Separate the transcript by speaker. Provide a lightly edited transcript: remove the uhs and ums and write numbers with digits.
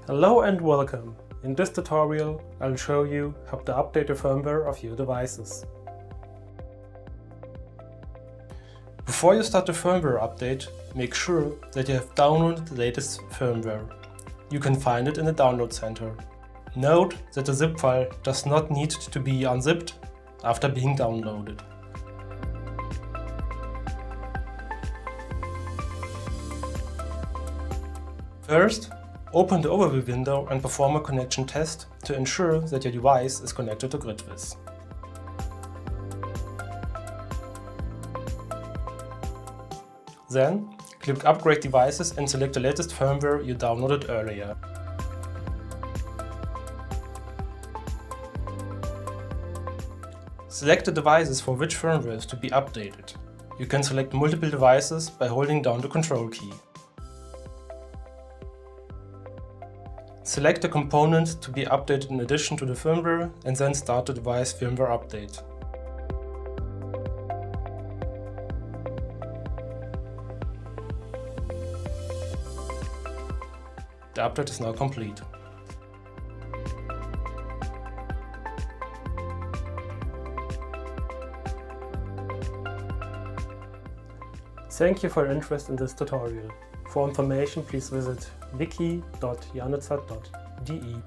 Speaker 1: Hello and welcome. In this tutorial, I'll show you how to update the firmware of your devices. Before you start the firmware update, make sure that you have downloaded the latest firmware. You can find it in the download center. Note that the zip file does not need to be unzipped after being downloaded. First, open the overview window and perform a connection test to ensure that your device is connected to GridVis. Then, click Upgrade Devices and select the latest firmware you downloaded earlier. Select the devices for which firmware is to be updated. You can select multiple devices by holding down the Control key. Select the component to be updated in addition to the firmware and then start the device firmware update. The update is now complete. Thank you for your interest in this tutorial. For information, please visit wiki.janitzer.de.